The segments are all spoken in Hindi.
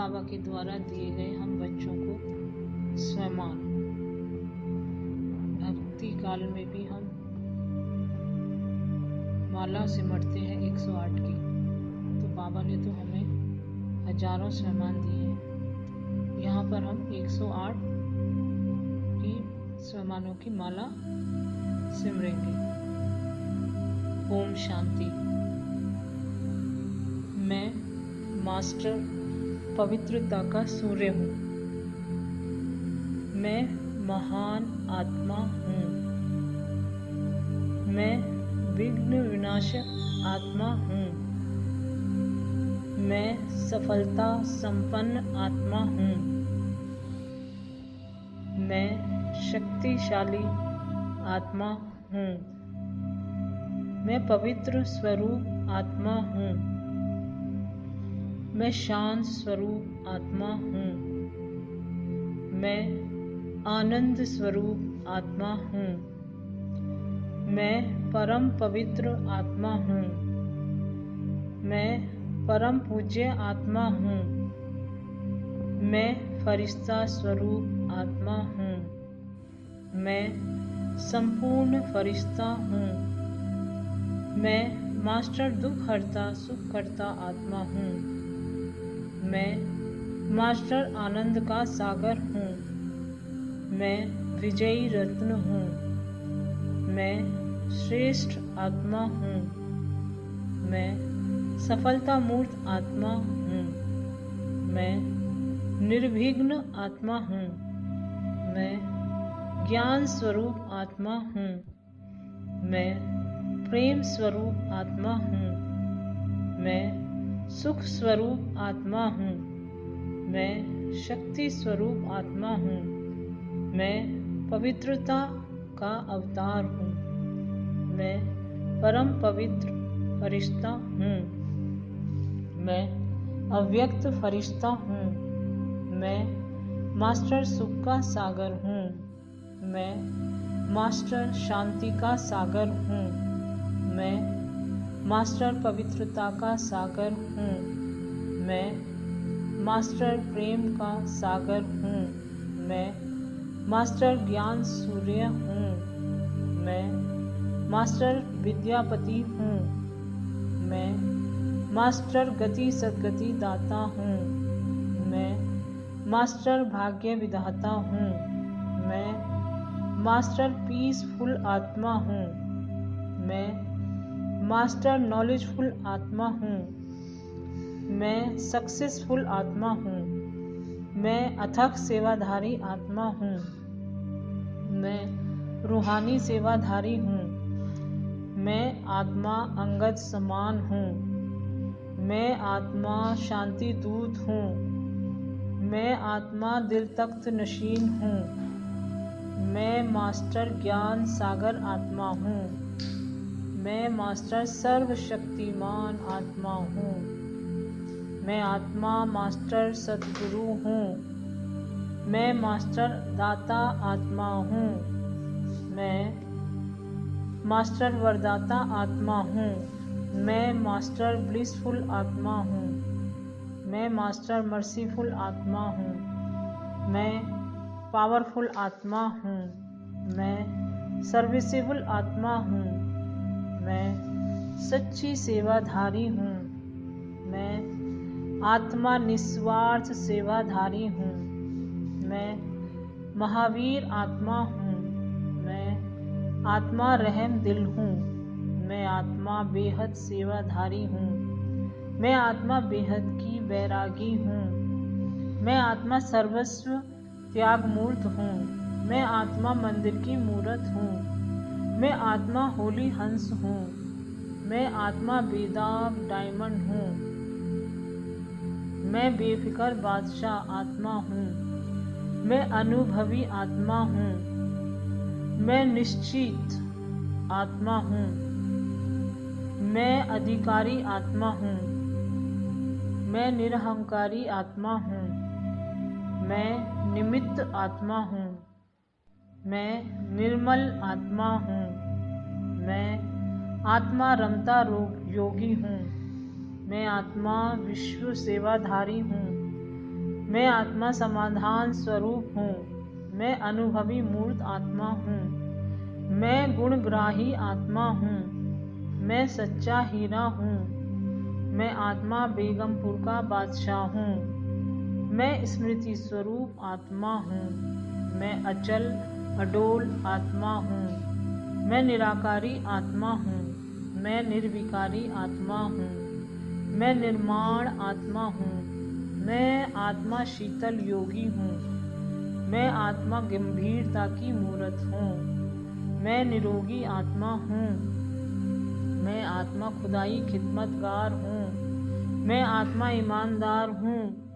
बाबा के द्वारा दिए गए हम बच्चों को स्वयमान। भक्ति काल में भी हम माला सिमटते हैं 108 की, तो बाबा ने तो हमें हजारों स्वयमान दिए हैं। यहाँ पर हम 108 की स्वयमानों की माला सिमरेंगे। ओम शांति। मैं मास्टर पवित्रता का सूर्य हूँ। मैं महान आत्मा हूँ। मैं विघ्न विनाशक आत्मा हूँ। मैं सफलता संपन्न आत्मा हूँ। मैं शक्तिशाली आत्मा हूँ। मैं पवित्र स्वरूप आत्मा हूँ। मैं शांत स्वरूप आत्मा हूँ। मैं आनंद स्वरूप आत्मा हूँ। मैं परम पवित्र आत्मा हूँ। मैं परम पूज्य आत्मा हूँ। मैं फरिश्ता स्वरूप आत्मा हूँ। मैं संपूर्ण फरिश्ता हूँ। मैं मास्टर दुख हरता सुख करता आत्मा हूँ। मैं मास्टर आनंद का सागर हूँ। मैं विजयी रत्न हूँ। मैं श्रेष्ठ आत्मा हूँ। मैं सफलता मूर्त आत्मा हूँ। मैं निर्विघ्न आत्मा हूँ। मैं ज्ञान स्वरूप आत्मा हूँ। मैं प्रेम स्वरूप आत्मा हूँ। मैं सुख स्वरूप आत्मा हूँ। मैं शक्ति स्वरूप आत्मा हूँ। मैं पवित्रता का अवतार हूँ। मैं परम पवित्र फरिश्ता हूँ। मैं अव्यक्त फरिश्ता हूँ। मैं मास्टर सुख का सागर हूँ। मैं मास्टर शांति का सागर हूँ। मैं मास्टर पवित्रता का सागर हूँ। मैं मास्टर प्रेम का सागर हूँ। मैं मास्टर ज्ञान सूर्य हूँ। मैं मास्टर विद्यापति हूँ। मैं मास्टर गति सद्गति दाता हूँ। मैं मास्टर भाग्य विधाता हूँ। मैं मास्टर पीसफुल आत्मा हूँ। मैं मास्टर नॉलेजफुल आत्मा हूँ। मैं सक्सेसफुल आत्मा हूँ। मैं अथक सेवाधारी आत्मा हूँ। मैं रूहानी सेवाधारी हूँ। मैं आत्मा अंगद समान हूँ। मैं आत्मा शांति दूत हूँ। मैं आत्मा दिल तख्त नशीन हूँ। मैं मास्टर ज्ञान सागर आत्मा हूँ। मैं मास्टर सर्वशक्तिमान आत्मा हूँ। मैं आत्मा मास्टर सद्गुरु हूँ। मैं मास्टर दाता आत्मा हूँ। मैं मास्टर वरदाता आत्मा हूँ। मैं मास्टर ब्लिसफुल आत्मा हूँ। मैं मास्टर मर्सीफुल आत्मा हूँ। मैं पावरफुल आत्मा हूँ। मैं सर्विसेबल आत्मा हूँ। मैं सच्ची सेवाधारी हूँ। मैं आत्मा निस्वार्थ सेवाधारी हूँ। मैं महावीर आत्मा हूँ। मैं आत्मा रहम दिल हूँ। मैं आत्मा बेहद सेवाधारी हूँ। मैं आत्मा बेहद की बैरागी हूँ। मैं आत्मा सर्वस्व त्याग मूर्त हूँ। मैं आत्मा मंदिर की मूर्त हूँ। मैं आत्मा होली हंस हूँ। मैं आत्मा बेदाग डायमंड हूँ। मैं बेफिक्र बादशाह आत्मा हूँ। मैं अनुभवी आत्मा हूँ। मैं निश्चित आत्मा हूँ। मैं अधिकारी आत्मा हूँ। मैं निरहंकारी आत्मा हूँ। मैं निमित्त आत्मा हूँ। मैं निर्मल आत्मा हूँ। मैं आत्मा रमता योगी हूँ। मैं आत्मा विश्व सेवाधारी हूँ। मैं आत्मा समाधान स्वरूप हूँ। मैं अनुभवी मूर्त आत्मा हूँ। मैं गुणग्राही आत्मा हूँ। मैं सच्चा हीरा हूँ। मैं आत्मा बेगमपुर का बादशाह हूँ। मैं स्मृति स्वरूप आत्मा हूँ। मैं अचल अडोल आत्मा हूँ। मैं निराकारी आत्मा हूँ। मैं निर्विकारी आत्मा हूँ। मैं निर्माण आत्मा हूँ। मैं आत्मा शीतल योगी हूँ। मैं आत्मा गंभीरता की मूर्त हूँ। मैं निरोगी आत्मा हूँ। मैं आत्मा खुदाई खिदमतगार हूँ। मैं आत्मा ईमानदार हूँ।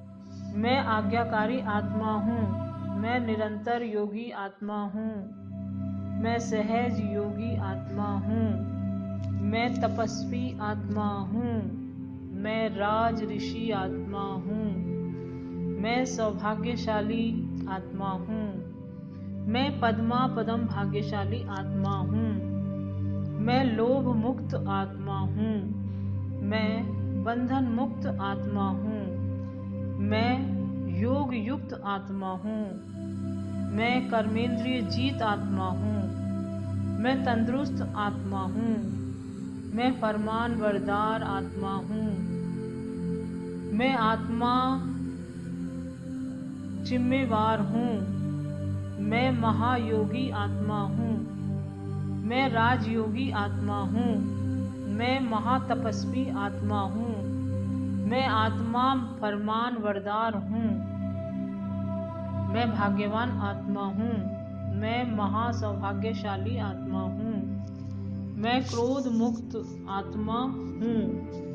मैं आज्ञाकारी आत्मा हूँ। मैं निरंतर योगी आत्मा हूँ। मैं सहज योगी आत्मा हूँ। मैं तपस्वी आत्मा हूँ। मैं राज ऋषि आत्मा हूँ। मैं सौभाग्यशाली आत्मा हूँ। मैं पद्मा पदम भाग्यशाली आत्मा हूँ। मैं लोभ मुक्त आत्मा हूँ। मैं बंधन मुक्त आत्मा हूँ। मैं योग युक्त आत्मा हूँ। मैं कर्मेंद्रिय जीत आत्मा हूँ। मैं तंदुरुस्त आत्मा हूँ। मैं फरमान बरदार आत्मा हूँ। मैं आत्मा जिम्मेवार हूँ। मैं महायोगी आत्मा हूँ। मैं राजयोगी आत्मा हूँ। मैं महातपस्वी आत्मा हूँ। मैं आत्मा फरमान बरदार हूँ। मैं भाग्यवान आत्मा हूँ। मैं महासौभाग्यशाली आत्मा हूँ। मैं क्रोध मुक्त आत्मा हूँ।